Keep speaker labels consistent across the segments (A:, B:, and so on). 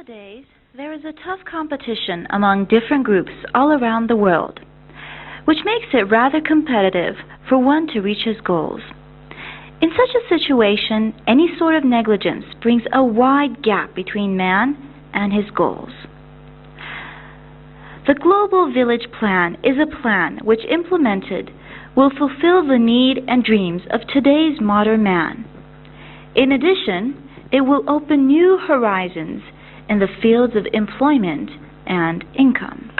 A: Nowadays, there is a tough competition among different groups all around the world, which makes it rather competitive for one to reach his goals. In such a situation, any sort of negligence brings a wide gap between man and his goals. The Global Village Plan is a plan which, implemented, will fulfill the need and dreams of today's modern man. In addition, it will open new horizons in the fields of employment and income.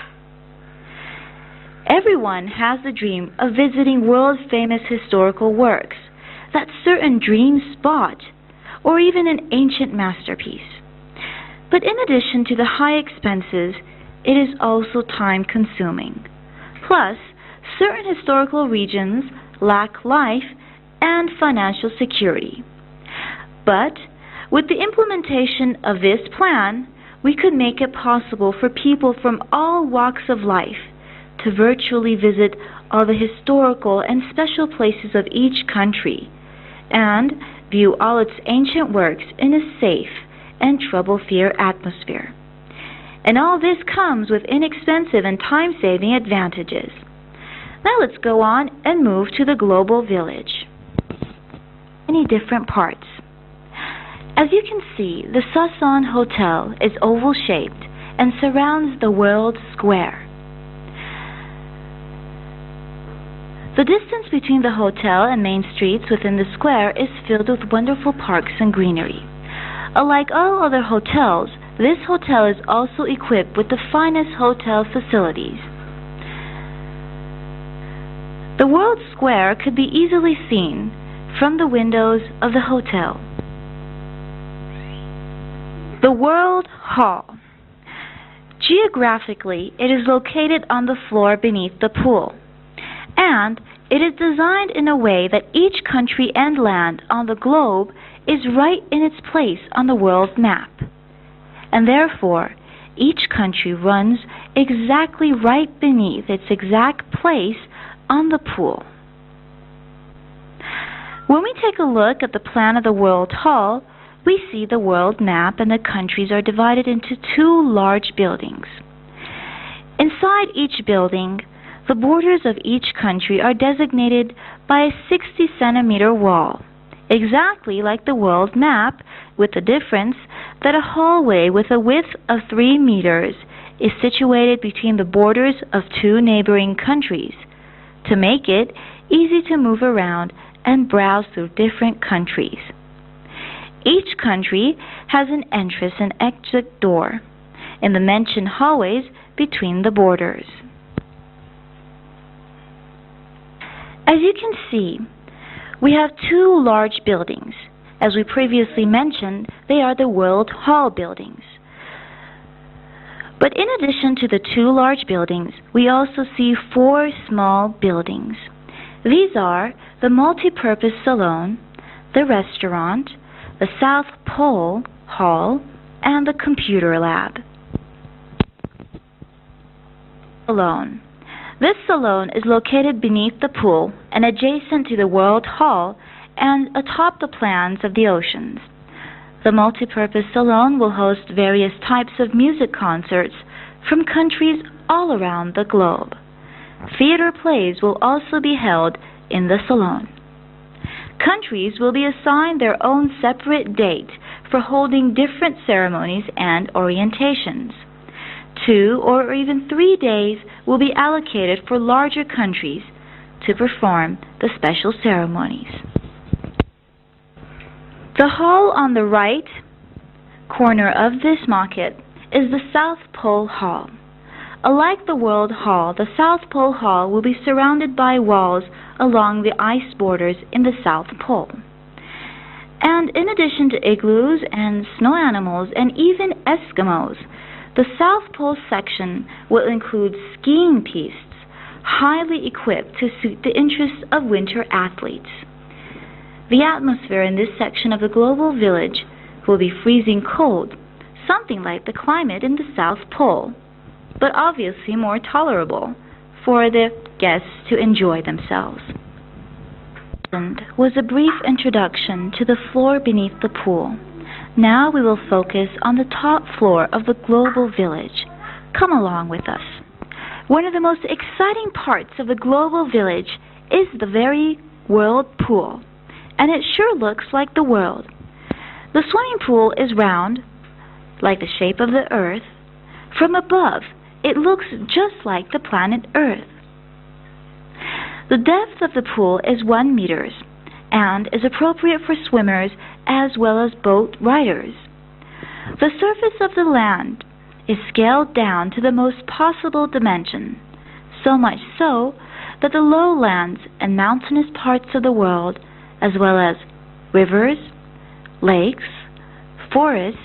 A: Everyone has the dream of visiting world-famous historical works, that certain dream spot, or even an ancient masterpiece. But in addition to the high expenses, it is also time-consuming. Plus, certain historical regions lack life and financial security. But with the implementation of this plan, we could make it possible for people from all walks of life to virtually visit all the historical and special places of each country and view all its ancient works in a safe and trouble-free atmosphere. And all this comes with inexpensive and time-saving advantages. Now let's go on and move to the global village. Many different parts. As you can see, the Sasan Hotel is oval-shaped and surrounds the World Square. The distance between the hotel and main streets within the square is filled with wonderful parks and greenery. Unlike all other hotels, this hotel is also equipped with the finest hotel facilities. The World Square could be easily seen from the windows of the hotel. The World Hall. Geographically, it is located on the floor beneath the pool, and it is designed in a way that each country and land on the globe is right in its place on the world map, and therefore each country runs exactly right beneath its exact place on the pool. When we take a look at the plan of the World Hall, we see the world map and the countries are divided into two large buildings. Inside each building, the borders of each country are designated by a 60-centimeter wall, exactly like the world map, with the difference that a hallway with a width of 3 meters is situated between the borders of two neighboring countries, to make it easy to move around and browse through different countries. Each country has an entrance and exit door in the mentioned hallways between the borders. As you can see, we have two large buildings. As we previously mentioned, they are the World Hall buildings. But in addition to the two large buildings, we also see 4 small buildings. These are the Multipurpose Salon, the restaurant, the South Pole Hall, and the Computer Lab. Salon. This salon is located beneath the pool and adjacent to the World Hall and atop the plans of the oceans. The Multipurpose Salon will host various types of music concerts from countries all around the globe. Theater plays will also be held in the salon. Countries will be assigned their own separate date for holding different ceremonies and orientations. 2 or even 3 days will be allocated for larger countries to perform the special ceremonies. The hall on the right corner of this market is the South Pole Hall. Unlike the World Hall, the South Pole Hall will be surrounded by walls along the ice borders in the South Pole. And in addition to igloos and snow animals and even Eskimos, the South Pole section will include skiing pistes, highly equipped to suit the interests of winter athletes. The atmosphere in this section of the global village will be freezing cold, something like the climate in the South Pole, but obviously more tolerable for the guests to enjoy themselves. Was a brief introduction to the floor beneath the pool. Now we will focus on the top floor of the global village. Come along with us. One of the most exciting parts of the global village is the very world pool, and it sure looks like the world. The swimming pool is round, like the shape of the Earth. From above, it looks just like the planet Earth. The depth of the pool is 1 meter and is appropriate for swimmers as well as boat riders. The surface of the land is scaled down to the most possible dimension, so much so that the lowlands and mountainous parts of the world, as well as rivers, lakes, forests,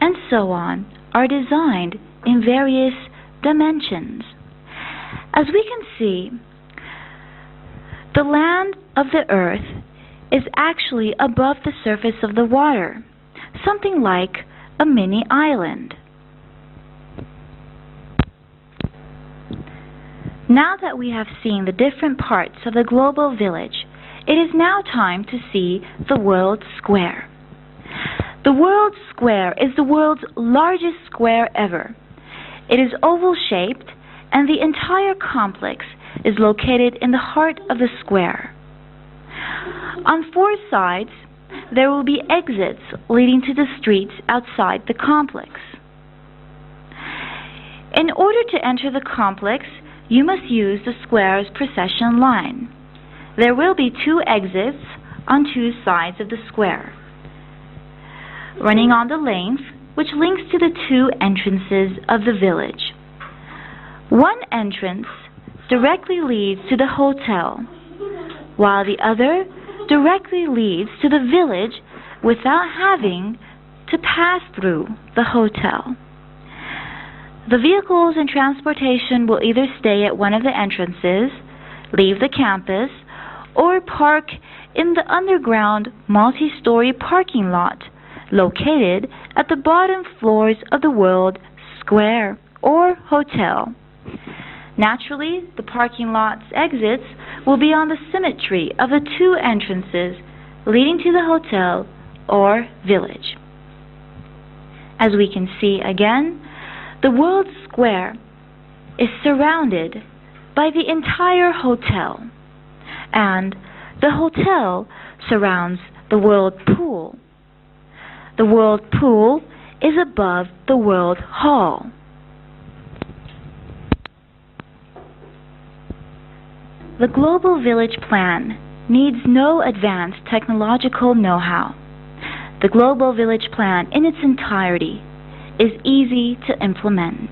A: and so on, are designed in various dimensions. As we can see, the land of the Earth is actually above the surface of the water, something like a mini island. Now that we have seen the different parts of the global village, it is now time to see the World Square. The World Square is the world's largest square ever. It is oval-shaped, and the entire complex is located in the heart of the square. On 4 sides, there will be exits leading to the streets outside the complex. In order to enter the complex, you must use the square's procession line. There will be 2 exits on 2 sides of the square, running on the length which links to the 2 entrances of the village. One entrance directly leads to the hotel, while the other directly leads to the village without having to pass through the hotel. The vehicles and transportation will either stay at one of the entrances, leave the campus, or park in the underground multi-story parking lot located at the bottom floors of the World Square or hotel. Naturally, the parking lot's exits will be on the symmetry of the 2 entrances leading to the hotel or village. As we can see again, the World Square is surrounded by the entire hotel, and the hotel surrounds the World Pool. The World Pool is above the World Hall. The Global Village Plan needs no advanced technological know-how. The Global Village Plan in its entirety is easy to implement.